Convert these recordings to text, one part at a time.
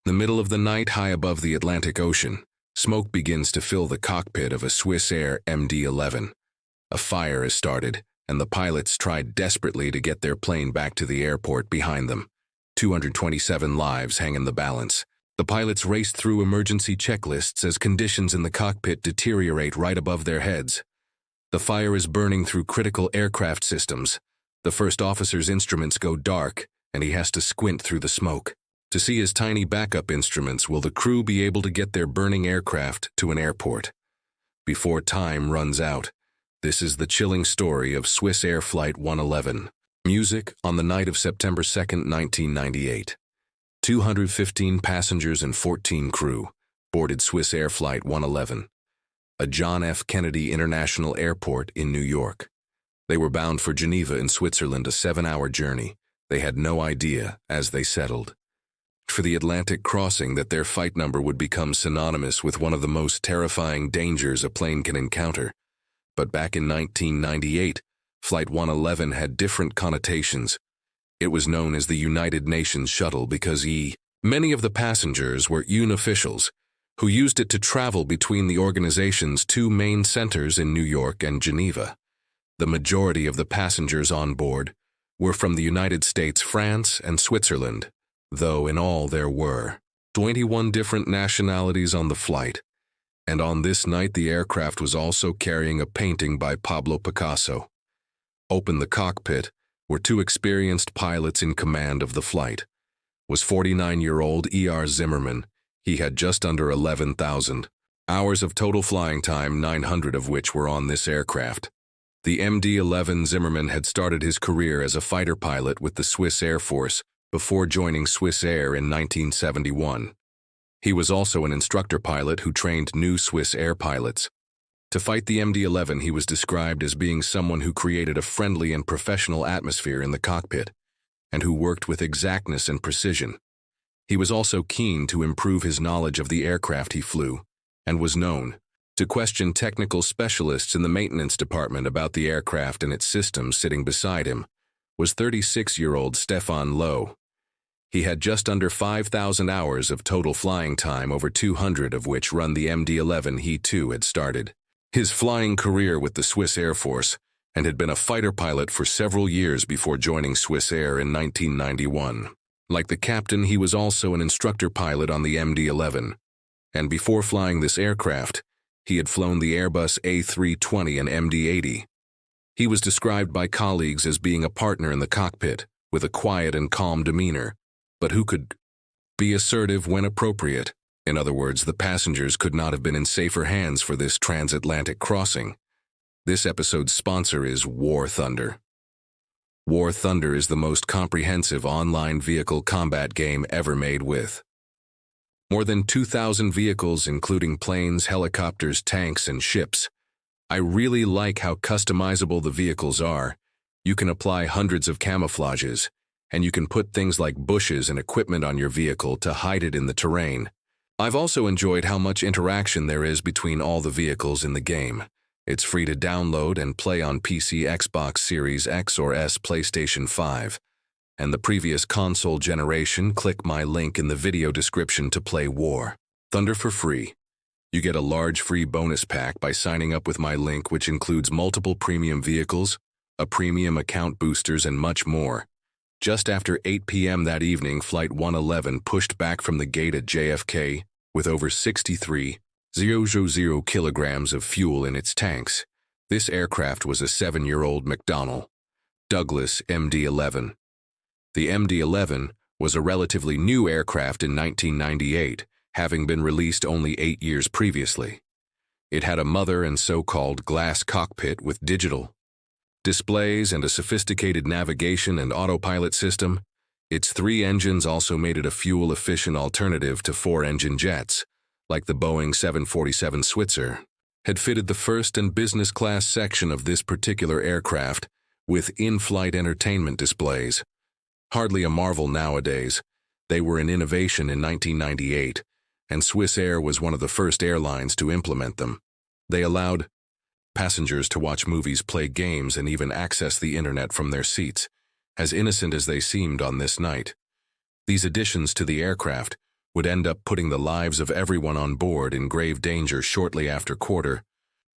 In the middle of the night, high above the Atlantic Ocean, smoke begins to fill the cockpit of a Swissair MD-11. A fire is started, and the pilots tried desperately to get their plane back to the airport behind them. 227 lives hang in the balance. The pilots race through emergency checklists as conditions in the cockpit deteriorate right above their heads. The fire is burning through critical aircraft systems. The first officer's instruments go dark, and he has to squint through the smoke to see his tiny backup instruments. Will the crew be able to get their burning aircraft to an airport before time runs out? This is the chilling story of Swissair Flight 111. Music on the night of September 2, 1998. 215 passengers and 14 crew boarded Swissair Flight 111, a John F. Kennedy International Airport in New York. They were bound for Geneva in Switzerland, a 7-hour journey. They had no idea, as they settled for the Atlantic crossing, that their flight number would become synonymous with one of the most terrifying dangers a plane can encounter. But back in 1998, Flight 111 had different connotations. It was known as the United Nations Shuttle because many of the passengers were UN officials who used it to travel between the organization's two main centers in New York and Geneva. The majority of the passengers on board were from the United States, France, and Switzerland, though in all there were 21 different nationalities on the flight. And on this night, the aircraft was also carrying a painting by Pablo Picasso. Open the cockpit were two experienced pilots in command of the flight. Was 49-year-old E.R. Zimmerman. He had just under 11,000 hours of total flying time, 900 of which were on this aircraft. The MD-11 Zimmerman had started his career as a fighter pilot with the Swiss Air Force before joining Swissair in 1971. He was also an instructor pilot who trained new Swiss Air pilots. To fight the MD-11, he was described as being someone who created a friendly and professional atmosphere in the cockpit, and who worked with exactness and precision. He was also keen to improve his knowledge of the aircraft he flew, and was known to question technical specialists in the maintenance department about the aircraft and its systems. Sitting beside him was 36-year-old Stefan Lowe. He had just under 5,000 hours of total flying time, over 200 of which run the MD-11. He too had started his flying career with the Swiss Air Force and had been a fighter pilot for several years before joining Swissair in 1991. Like the captain, he was also an instructor pilot on the MD-11, and before flying this aircraft, he had flown the Airbus A320 and MD-80. He was described by colleagues as being a partner in the cockpit, with a quiet and calm demeanor, but who could be assertive when appropriate. In other words, the passengers could not have been in safer hands for this transatlantic crossing. This episode's sponsor is War Thunder. War Thunder is the most comprehensive online vehicle combat game ever made, with more than 2,000 vehicles, including planes, helicopters, tanks, and ships. I really like how customizable the vehicles are. You can apply hundreds of camouflages, and you can put things like bushes and equipment on your vehicle to hide it in the terrain. I've also enjoyed how much interaction there is between all the vehicles in the game. It's free to download and play on PC, Xbox Series X or S, PlayStation 5, and the previous console generation. Click my link in the video description to play War Thunder for free. You get a large free bonus pack by signing up with my link, which includes multiple premium vehicles, a premium account, boosters, and much more. Just after 8 p.m. that evening, Flight 111 pushed back from the gate at JFK with over 63,000 kilograms of fuel in its tanks. This aircraft was a 7-year-old McDonnell Douglas MD-11. The MD-11 was a relatively new aircraft in 1998, having been released only 8 years previously. It had a mother and so-called glass cockpit with digital displays and a sophisticated navigation and autopilot system. Its 3 engines also made it a fuel-efficient alternative to 4-engine jets, like the Boeing 747 Switzer. Had fitted the first and business class section of this particular aircraft with in-flight entertainment displays. Hardly a marvel nowadays. They were an innovation in 1998, and Swissair was one of the first airlines to implement them. They allowed passengers to watch movies, play games, and even access the internet from their seats, as innocent as they seemed on this night. These additions to the aircraft would end up putting the lives of everyone on board in grave danger shortly after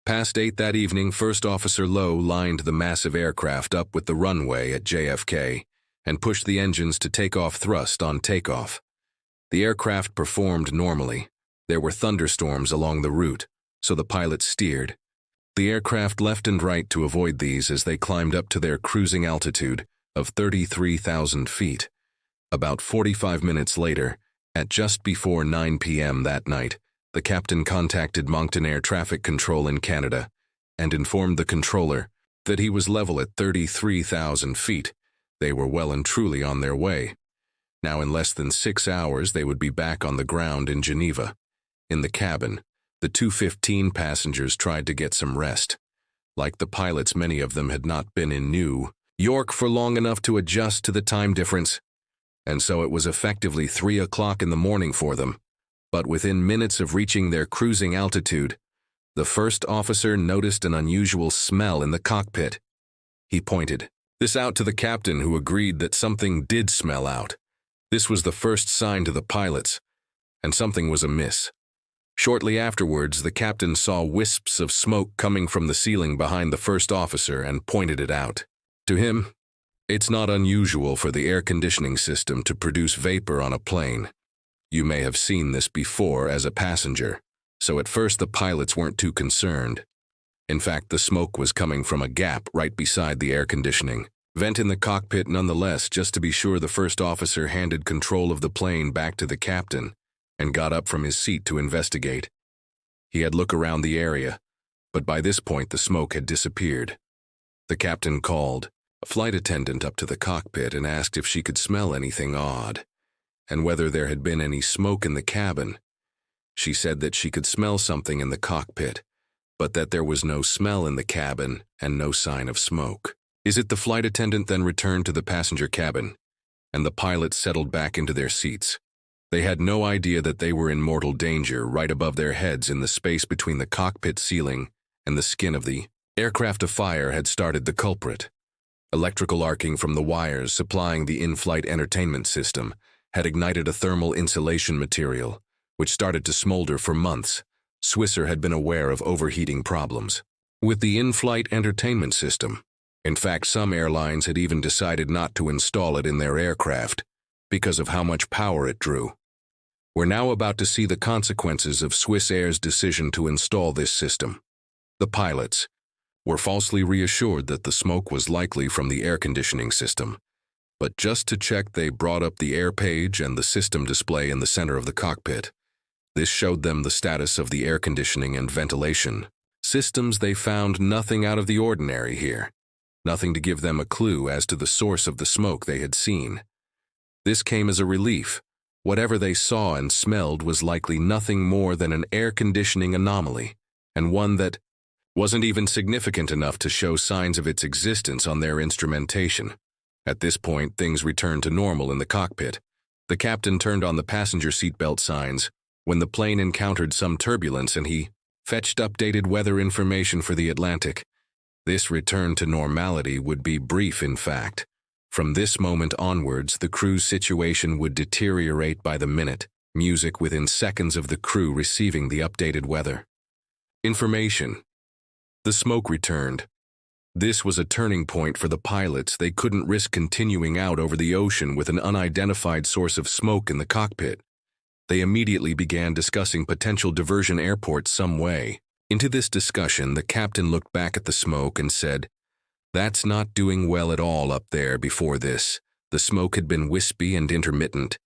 past 8 that evening. First Officer Lowe lined the massive aircraft up with the runway at JFK and pushed the engines to take off thrust on takeoff. The aircraft performed normally. There were thunderstorms along the route, so the pilots steered. The aircraft left and right to avoid these as they climbed up to their cruising altitude of 33,000 feet. About 45 minutes later, at just before 9 p.m. that night, the captain contacted Moncton Air Traffic Control in Canada and informed the controller that he was level at 33,000 feet. They were well and truly on their way. Now in less than 6 hours they would be back on the ground in Geneva. In the cabin, the 215 passengers tried to get some rest. Like the pilots, many of them had not been in New York for long enough to adjust to the time difference, and so it was effectively 3 o'clock in the morning for them. But within minutes of reaching their cruising altitude, the first officer noticed an unusual smell in the cockpit. He pointed this out to the captain, who agreed that something did smell out. This was the first sign to the pilots, and something was amiss. Shortly afterwards, the captain saw wisps of smoke coming from the ceiling behind the first officer and pointed it out. To him, it's not unusual for the air conditioning system to produce vapor on a plane. You may have seen this before as a passenger, so at first the pilots weren't too concerned. In fact, the smoke was coming from a gap right beside the air conditioning vent in the cockpit. Nonetheless, just to be sure, the first officer handed control of the plane back to the captain and got up from his seat to investigate. He had looked around the area, but by this point the smoke had disappeared. The captain called a flight attendant up to the cockpit and asked if she could smell anything odd, and whether there had been any smoke in the cabin. She said that she could smell something in the cockpit, but that there was no smell in the cabin and no sign of smoke. The flight attendant then returned to the passenger cabin, and the pilots settled back into their seats. They had no idea that they were in mortal danger right above their heads in the space between the cockpit ceiling and the skin of the aircraft. A fire had started the culprit. Electrical arcing from the wires supplying the in-flight entertainment system had ignited a thermal insulation material, which started to smolder for months. Swissair had been aware of overheating problems with the in-flight entertainment system. In fact, some airlines had even decided not to install it in their aircraft because of how much power it drew. We're now about to see the consequences of Swissair's decision to install this system. The pilots were falsely reassured that the smoke was likely from the air conditioning system, but just to check, they brought up the air page and the system display in the center of the cockpit. This showed them the status of the air conditioning and ventilation systems. They found nothing out of the ordinary here, nothing to give them a clue as to the source of the smoke they had seen. This came as a relief. Whatever they saw and smelled was likely nothing more than an air conditioning anomaly, and one that wasn't even significant enough to show signs of its existence on their instrumentation. At this point, things returned to normal in the cockpit. The captain turned on the passenger seatbelt signs when the plane encountered some turbulence, and he fetched updated weather information for the Atlantic. This return to normality would be brief, in fact. From this moment onwards, the crew's situation would deteriorate by the minute, music within seconds of the crew receiving the updated weather information. The smoke returned. This was a turning point for the pilots. They couldn't risk continuing out over the ocean with an unidentified source of smoke in the cockpit. They immediately began discussing potential diversion airports some way. Into this discussion, the captain looked back at the smoke and said, "That's not doing well at all up there. Before this, the smoke had been wispy and intermittent.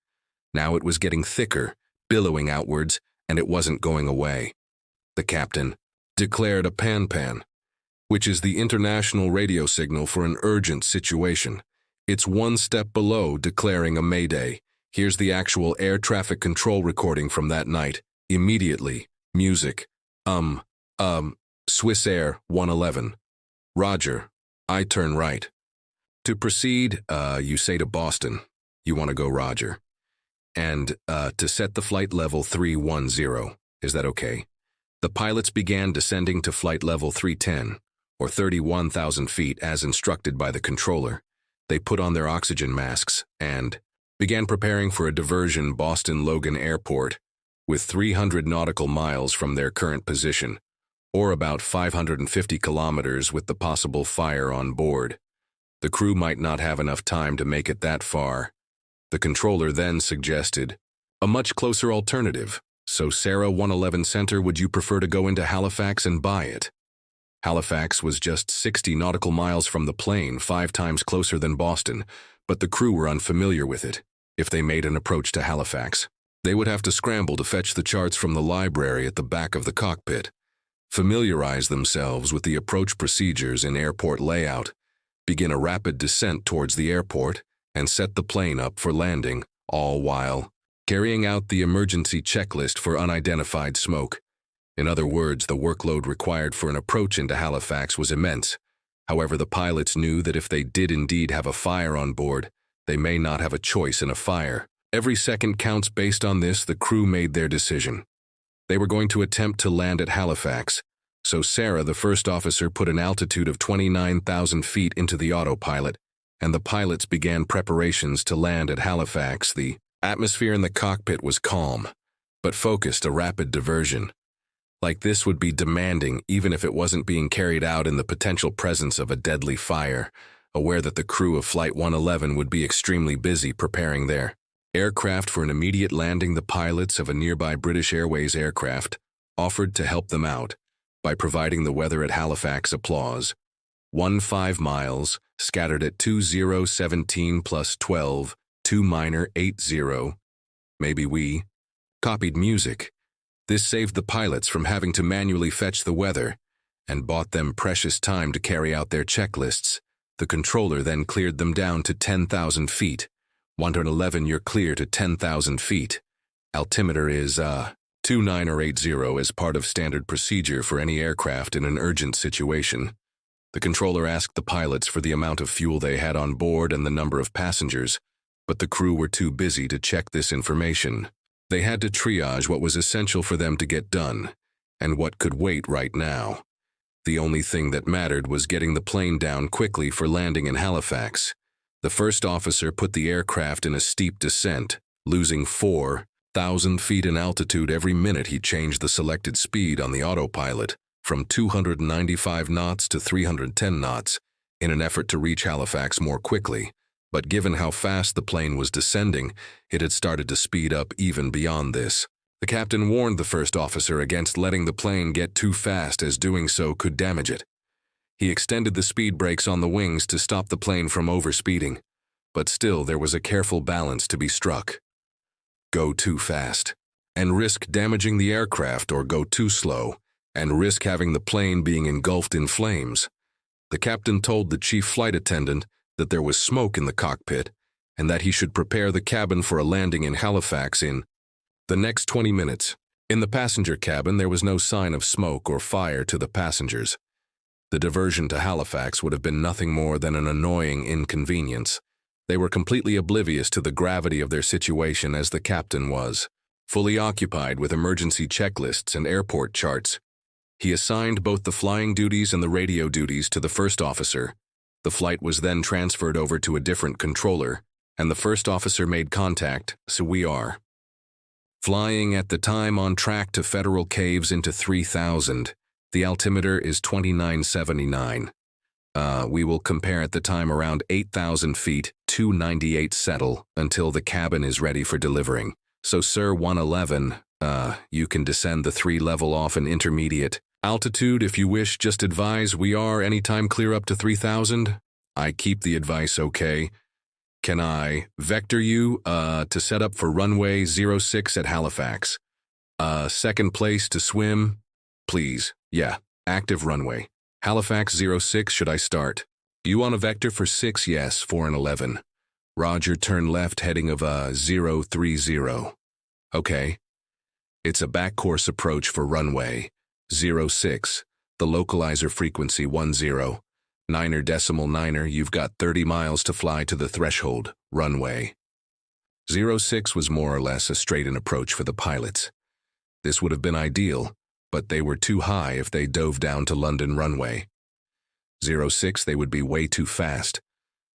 Now it was getting thicker, billowing outwards, and it wasn't going away." The captain declared a pan-pan, which is the international radio signal for an urgent situation. It's one step below declaring a mayday. Here's the actual air traffic control recording from that night. Immediately, music. Swissair 111. Roger, I turn right. To proceed, you say to Boston, you want to go Roger. And, to set the flight level 310, is that okay? The pilots began descending to flight level 310, or 31,000 feet as instructed by the controller. They put on their oxygen masks and began preparing for a diversion Boston Logan Airport, with 300 nautical miles from their current position, or about 550 kilometers with the possible fire on board. The crew might not have enough time to make it that far. The controller then suggested a much closer alternative. So Sarah 111 Center, would you prefer to go into Halifax and buy it? Halifax was just 60 nautical miles from the plane, 5 times closer than Boston, but the crew were unfamiliar with it. If they made an approach to Halifax, they would have to scramble to fetch the charts from the library at the back of the cockpit, familiarize themselves with the approach procedures in airport layout, begin a rapid descent towards the airport, and set the plane up for landing, all while carrying out the emergency checklist for unidentified smoke. In other words, the workload required for an approach into Halifax was immense. However, the pilots knew that if they did indeed have a fire on board, they may not have a choice in a fire. Every second counts. Based on this, the crew made their decision. They were going to attempt to land at Halifax, so Sarah, the first officer, put an altitude of 29,000 feet into the autopilot, and the pilots began preparations to land at Halifax. The atmosphere in the cockpit was calm, but focused. A rapid diversion like this would be demanding, even if it wasn't being carried out in the potential presence of a deadly fire. Aware that the crew of Flight 111 would be extremely busy preparing their aircraft for an immediate landing, the pilots of a nearby British Airways aircraft offered to help them out by providing the weather at Halifax. Applause. 15 miles, scattered at 2017 plus 12, 2 minor 80. Maybe we copied music. This saved the pilots from having to manually fetch the weather and bought them precious time to carry out their checklists. The controller then cleared them down to 10,000 feet. 111, you're clear to 10,000 feet. Altimeter is 29 or 80 as part of standard procedure for any aircraft in an urgent situation. The controller asked the pilots for the amount of fuel they had on board and the number of passengers, but the crew were too busy to check this information. They had to triage what was essential for them to get done, and what could wait right now. The only thing that mattered was getting the plane down quickly for landing in Halifax. The first officer put the aircraft in a steep descent, losing 4,000 feet in altitude every minute. He changed the selected speed on the autopilot from 295 knots to 310 knots in an effort to reach Halifax more quickly. But given how fast the plane was descending, it had started to speed up even beyond this. The captain warned the first officer against letting the plane get too fast, as doing so could damage it. He extended the speed brakes on the wings to stop the plane from overspeeding, but still there was a careful balance to be struck. Go too fast and risk damaging the aircraft, or go too slow and risk having the plane being engulfed in flames. The captain told the chief flight attendant that there was smoke in the cockpit and that he should prepare the cabin for a landing in Halifax in the next 20 minutes. In the passenger cabin, there was no sign of smoke or fire to the passengers. The diversion to Halifax would have been nothing more than an annoying inconvenience. They were completely oblivious to the gravity of their situation, as the captain was fully occupied with emergency checklists and airport charts. He assigned both the flying duties and the radio duties to the first officer. The flight was then transferred over to a different controller, and the first officer made contact. So we are flying at the time on track to Federal Caves into 3000. The altimeter is 2979. We will compare at the time around 8,000 feet, 298 settle, until the cabin is ready for delivering. So Sir 111, you can descend the 3-level off an intermediate altitude if you wish. Just advise we are anytime clear up to 3000. I keep the advice, okay? Can I vector you to set up for runway 06 at Halifax? Second place to swim, please. Yeah, active runway. Halifax 06, should I start? You on a vector for 6, yes, 4 and 11. Roger, turn left heading of 030. Okay. It's a back course approach for runway 06. The localizer frequency 10. 9.9. You've got 30 miles to fly to the threshold, runway 06 was more or less a straight-in approach for the pilots. This would have been ideal, but they were too high if they dove down to London runway 06. They would be way too fast.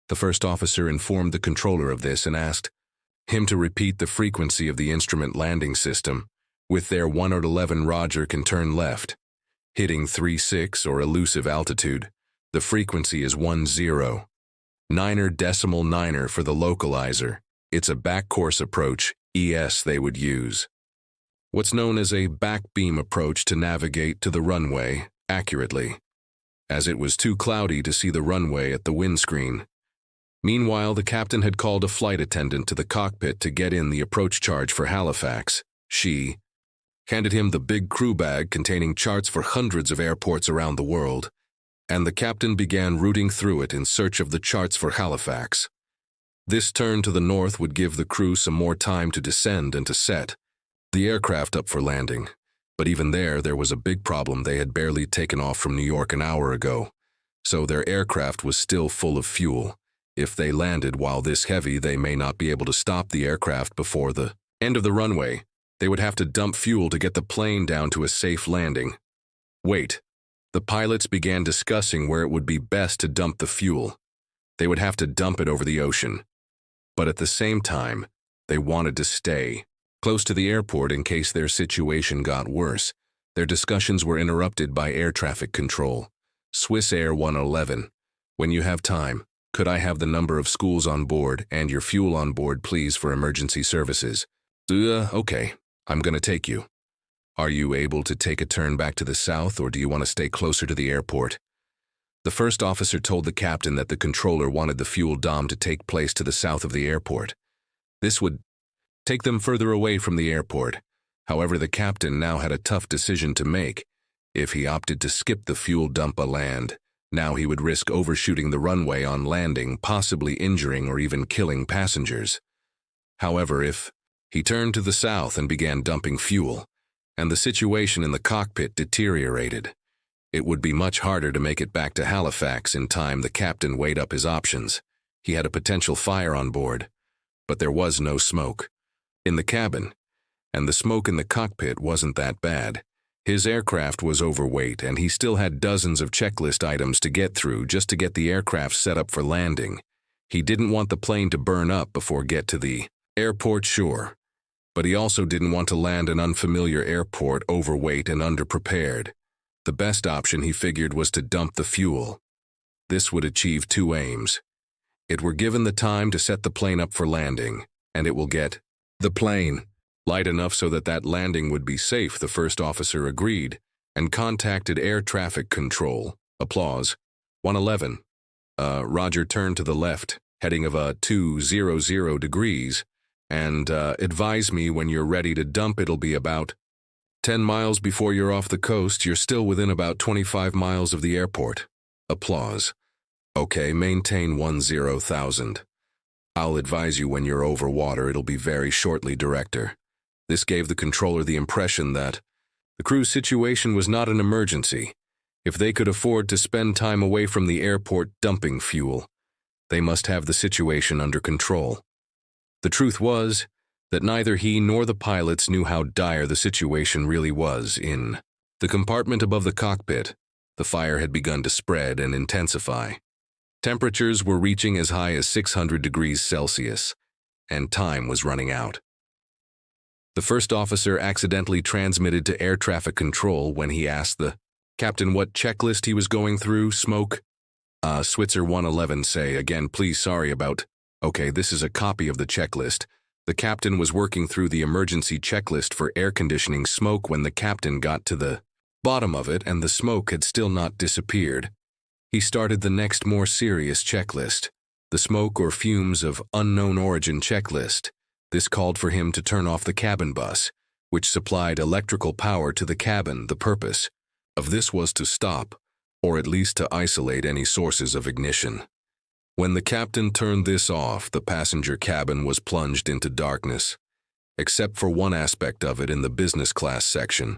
The first officer informed the controller of this and asked, him to repeat the frequency of the instrument landing system. With their 111 Roger can turn left. Hitting 36 or elusive altitude, the frequency is 10. Niner decimal niner for the localizer. It's a back-course approach, ES they would use. What's known as a back-beam approach to navigate to the runway accurately, as it was too cloudy to see the runway at the windscreen. Meanwhile, the captain had called a flight attendant to the cockpit to get in the approach charge for Halifax. She handed him the big crew bag containing charts for hundreds of airports around the world, and the captain began routing through it in search of the charts for Halifax. This turn to the north would give the crew some more time to descend and to set the aircraft up for landing. But even there was a big problem. They had barely taken off from New York an hour ago, so their aircraft was still full of fuel. If they landed while this heavy, they may not be able to stop the aircraft before the end of the runway. They would have to dump fuel to get the plane down to a safe landing. Wait. The pilots began discussing where it would be best to dump the fuel. They would have to dump it over the ocean. But at the same time, they wanted to stay close to the airport in case their situation got worse. Their discussions were interrupted by air traffic control. Swiss Air 111. When you have time, could I have the number of schools on board and your fuel on board, please, for emergency services? Okay, I'm gonna take you. Are you able to take a turn back to the south, or do you want to stay closer to the airport? The first officer told the captain that the controller wanted the fuel dom to take place to the south of the airport. This would take them further away from the airport. However, the captain now had a tough decision to make. If he opted to skip the fuel dump land, now he would risk overshooting the runway on landing, possibly injuring or even killing passengers. However, if he turned to the south and began dumping fuel, and the situation in the cockpit deteriorated, it would be much harder to make it back to Halifax in time. The captain weighed up his options. He had a potential fire on board, but there was no smoke in the cabin, and the smoke in the cockpit wasn't that bad. His aircraft was overweight, and he still had dozens of checklist items to get through just to get the aircraft set up for landing. He didn't want the plane to burn up before get to the airport, sure, but he also didn't want to land an unfamiliar airport overweight and underprepared. The best option, he figured, was to dump the fuel. This would achieve two aims. It were given the time to set the plane up for landing, and it will get the plane light enough so that landing would be safe. The first officer agreed and contacted air traffic control. Applause. 111. Roger turned to the left, heading of 200 degrees, and advise me when you're ready to dump. It'll be about 10 miles before you're off the coast. You're still within about 25 miles of the airport. Applause. Okay, maintain 10,000. I'll advise you when you're over water. It'll be very shortly, Director. This gave the controller the impression that the crew's situation was not an emergency. If they could afford to spend time away from the airport dumping fuel, they must have the situation under control. The truth was that neither he nor the pilots knew how dire the situation really was. In the compartment above the cockpit, the fire had begun to spread and intensify. Temperatures were reaching as high as 600 degrees Celsius, and time was running out. The first officer accidentally transmitted to air traffic control when he asked the captain what checklist he was going through. Smoke. Switzer 111 say again, please, sorry about. Okay, this is a copy of the checklist. The captain was working through the emergency checklist for air conditioning smoke when the captain got to the bottom of it and the smoke had still not disappeared. He started the next more serious checklist, the smoke or fumes of unknown origin checklist. This called for him to turn off the cabin bus, which supplied electrical power to the cabin. The purpose of this was to stop, or at least to isolate any sources of ignition. When the captain turned this off, the passenger cabin was plunged into darkness, except for one aspect of it in the business class section.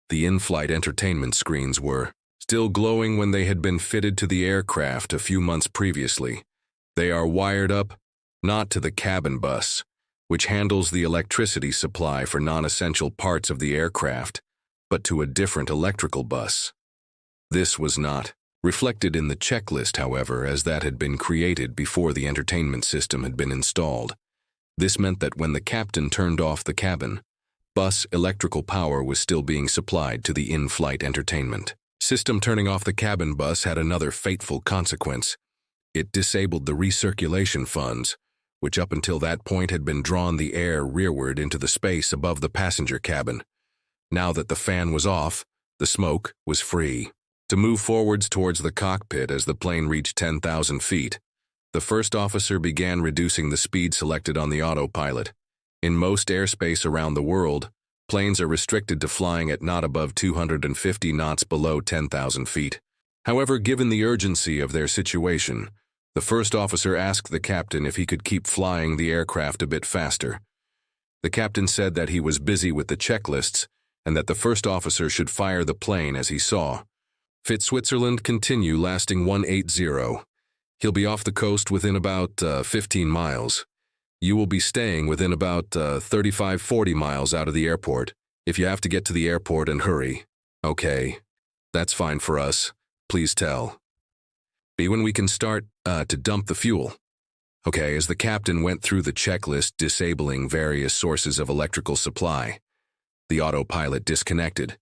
The in-flight entertainment screens were still glowing when they had been fitted to the aircraft a few months previously. They are wired up, not to the cabin bus, which handles the electricity supply for non-essential parts of the aircraft, but to a different electrical bus. This was not reflected in the checklist, however, as that had been created before the entertainment system had been installed. This meant that when the captain turned off the cabin, bus electrical power was still being supplied to the in-flight entertainment. System turning off the cabin bus had another fateful consequence. It disabled the recirculation funds, which up until that point had been drawn the air rearward into the space above the passenger cabin. Now that the fan was off, the smoke was free. To move forwards towards the cockpit as the plane reached 10,000 feet, the first officer began reducing the speed selected on the autopilot. In most airspace around the world, planes are restricted to flying at not above 250 knots below 10,000 feet. However, given the urgency of their situation, the first officer asked the captain if he could keep flying the aircraft a bit faster. The captain said that he was busy with the checklists and that the first officer should fire the plane as he saw. Switzerland continue lasting 180. He'll be off the coast within about 15 miles. You will be staying within about 35-40 miles out of the airport. If you have to get to the airport and hurry. Okay, that's fine for us. Please tell. Be when we can start to dump the fuel. Okay, as the captain went through the checklist disabling various sources of electrical supply, the autopilot disconnected.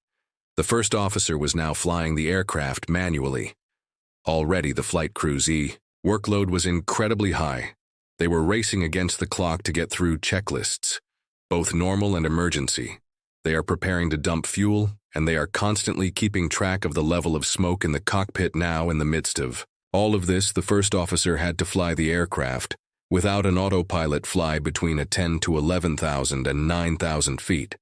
The first officer was now flying the aircraft manually. Already the flight crew's workload was incredibly high. They were racing against the clock to get through checklists, both normal and emergency. They are preparing to dump fuel, and they are constantly keeping track of the level of smoke in the cockpit now. In the midst of all of this, the first officer had to fly the aircraft without an autopilot fly between a 10 to 11,000 and 9,000 feet.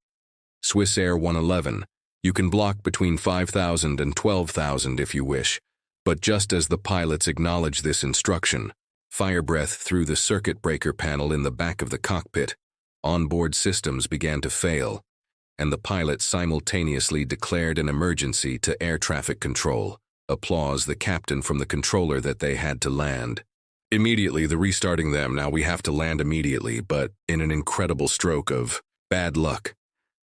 Swiss Air 111. You can block between 5,000 and 12,000 if you wish, but just as the pilots acknowledged this instruction, fire breath through the circuit breaker panel in the back of the cockpit, onboard systems began to fail, and the pilot simultaneously declared an emergency to air traffic control. Applause the captain from the controller that they had to land. Immediately, the restarting them. Now we have to land immediately, but in an incredible stroke of bad luck.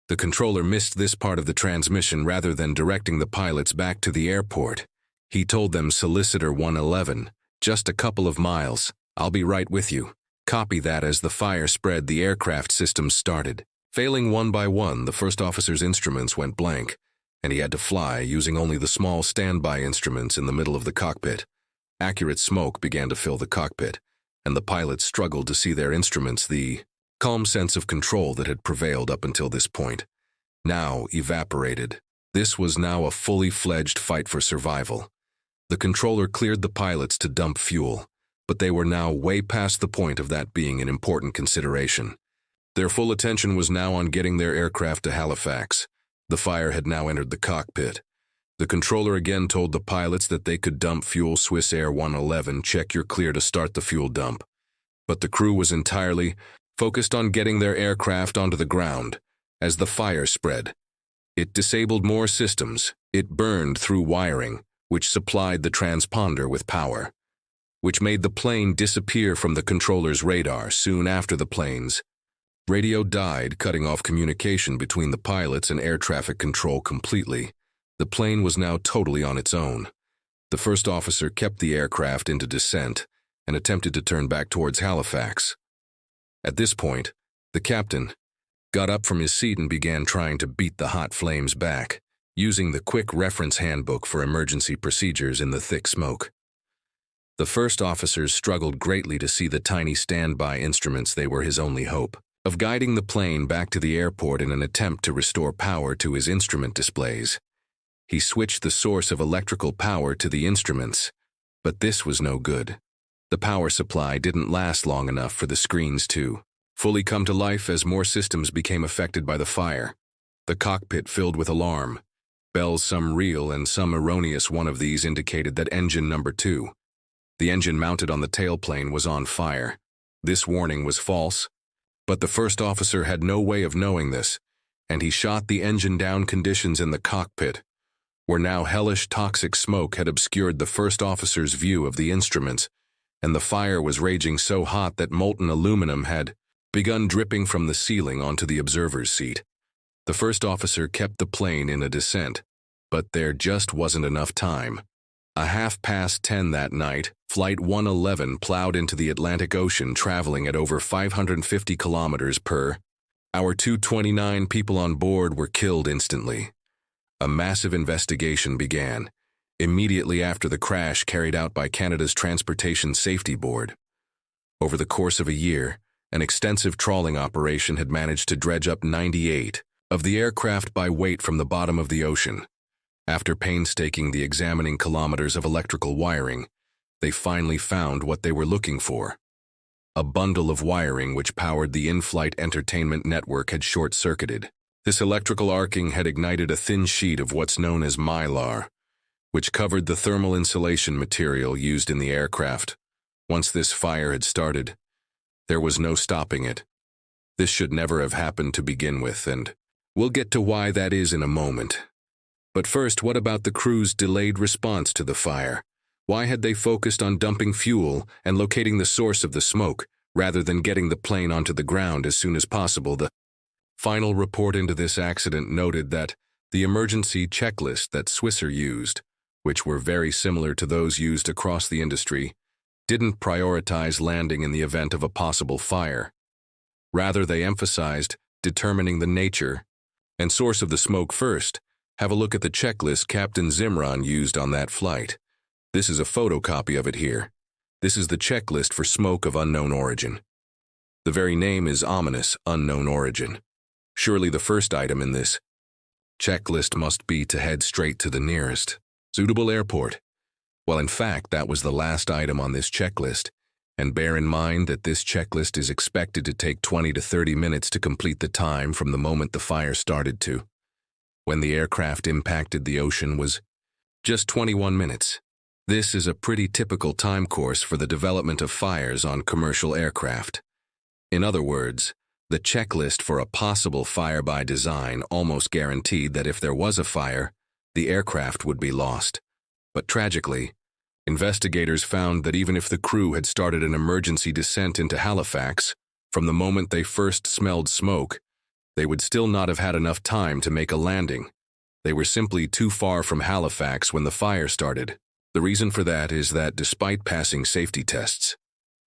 The controller missed this part of the transmission rather than directing the pilots back to the airport. He told them Solicitor 111, just a couple of miles. I'll be right with you. Copy that. As the fire spread, the aircraft systems started. Failing one by one, the first officer's instruments went blank, and he had to fly using only the small standby instruments in the middle of the cockpit. Accurate smoke began to fill the cockpit, and the pilots struggled to see their instruments. The calm sense of control that had prevailed up until this point now evaporated. This was now a fully fledged fight for survival. The controller cleared the pilots to dump fuel, but they were now way past the point of that being an important consideration. Their full attention was now on getting their aircraft to Halifax. The fire had now entered the cockpit. The controller again told the pilots that they could dump fuel. Swiss Air 111, check you're clear to start the fuel dump. But the crew was entirely focused on getting their aircraft onto the ground. As the fire spread, it disabled more systems. It burned through wiring, which supplied the transponder with power, which made the plane disappear from the controller's radar. Soon after, the plane's radio died, cutting off communication between the pilots and air traffic control completely. The plane was now totally on its own. The first officer kept the aircraft into descent and attempted to turn back towards Halifax. At this point, the captain got up from his seat and began trying to beat the hot flames back, using the quick reference handbook for emergency procedures in the thick smoke. The first officers struggled greatly to see the tiny standby instruments. They were his only hope of guiding the plane back to the airport in an attempt to restore power to his instrument displays. He switched the source of electrical power to the instruments, but this was no good. The power supply didn't last long enough for the screens to fully come to life as more systems became affected by the fire. The cockpit filled with alarm bells, some real and some erroneous. One of these indicated that engine number 2, the engine mounted on the tailplane, was on fire. This warning was false, but the first officer had no way of knowing this, and he shot the engine down. Conditions in the cockpit where now hellish toxic smoke had obscured the first officer's view of the instruments, and the fire was raging so hot that molten aluminum had begun dripping from the ceiling onto the observer's seat. The first officer kept the plane in a descent, but there just wasn't enough time. 10:30 that night, Flight 111 plowed into the Atlantic Ocean traveling at over 550 kilometers per hour. 229 people on board were killed instantly. A massive investigation began, immediately after the crash carried out by Canada's Transportation Safety Board. Over the course of a year, an extensive trawling operation had managed to dredge up 98 of the aircraft by weight from the bottom of the ocean. After painstaking the examining kilometers of electrical wiring, they finally found what they were looking for. A bundle of wiring which powered the in-flight entertainment network had short-circuited. This electrical arcing had ignited a thin sheet of what's known as mylar, which covered the thermal insulation material used in the aircraft. Once this fire had started, there was no stopping it. This should never have happened to begin with, and we'll get to why that is in a moment. But first, what about the crew's delayed response to the fire? Why had they focused on dumping fuel and locating the source of the smoke, rather than getting the plane onto the ground as soon as possible? The final report into this accident noted that the emergency checklist that Swissair used, which were very similar to those used across the industry, didn't prioritize landing in the event of a possible fire. Rather, they emphasized determining the nature and source of the smoke first. Have a look at the checklist Captain Zimran used on that flight. This is a photocopy of it here. This is the checklist for smoke of unknown origin. The very name is ominous, unknown origin. Surely the first item in this checklist must be to head straight to the nearest suitable airport. Well, in fact, that was the last item on this checklist, and bear in mind that this checklist is expected to take 20 to 30 minutes to complete the time from the moment the fire started to when the aircraft impacted the ocean was just 21 minutes. This is a pretty typical time course for the development of fires on commercial aircraft. In other words, the checklist for a possible fire by design almost guaranteed that if there was a fire, the aircraft would be lost. But tragically, investigators found that even if the crew had started an emergency descent into Halifax, from the moment they first smelled smoke, they would still not have had enough time to make a landing. They were simply too far from Halifax when the fire started. The reason for that is that despite passing safety tests,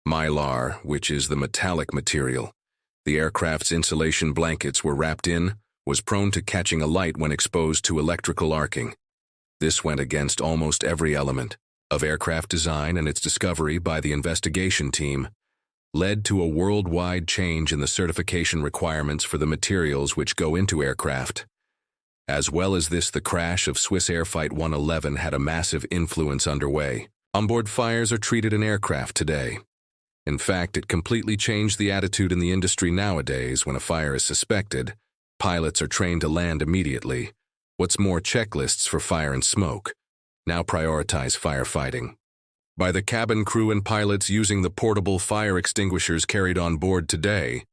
mylar, which is the metallic material the aircraft's insulation blankets were wrapped in, was prone to catching alight when exposed to electrical arcing. This went against almost every element of aircraft design, and its discovery by the investigation team led to a worldwide change in the certification requirements for the materials which go into aircraft. As well as this, the crash of Swissair Flight 111 had a massive influence underway. Onboard fires are treated in aircraft today. In fact, it completely changed the attitude in the industry nowadays. When a fire is suspected, pilots are trained to land immediately. What's more, checklists for fire and smoke now prioritize firefighting by the cabin crew and pilots using the portable fire extinguishers carried on board today.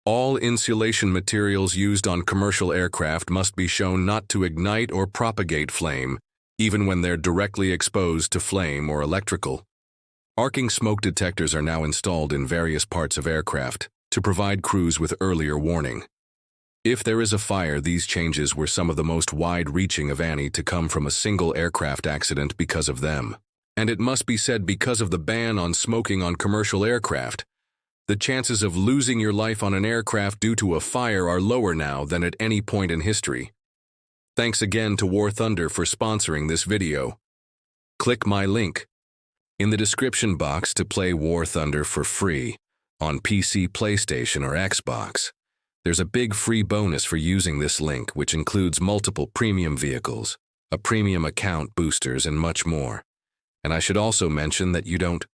All insulation materials used on commercial aircraft must be shown not to ignite or propagate flame, even when they're directly exposed to flame or electrical. Arcing smoke detectors are now installed in various parts of aircraft to provide crews with earlier warning. If there is a fire, these changes were some of the most wide-reaching of any to come from a single aircraft accident because of them. And it must be said, because of the ban on smoking on commercial aircraft, the chances of losing your life on an aircraft due to a fire are lower now than at any point in history. Thanks again to War Thunder for sponsoring this video. Click my link in the description box to play War Thunder for free on PC, PlayStation, or Xbox. There's a big free bonus for using this link, which includes multiple premium vehicles, a premium account, boosters, and much more. And I should also mention that you don't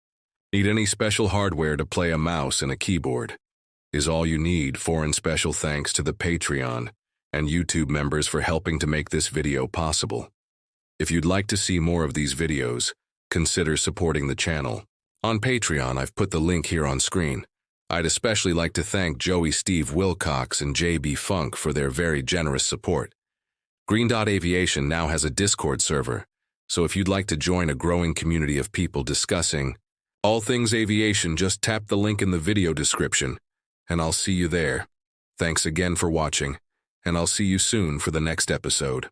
need any special hardware to play. A mouse and a keyboard is all you need. And special thanks to the Patreon and YouTube members for helping to make this video possible. If you'd like to see more of these videos, consider supporting the channel. On Patreon, I've put the link here on screen. I'd especially like to thank Joey Steve Wilcox and JB Funk for their very generous support. Green Dot Aviation now has a Discord server, so if you'd like to join a growing community of people discussing all things aviation, just tap the link in the video description, and I'll see you there. Thanks again for watching, and I'll see you soon for the next episode.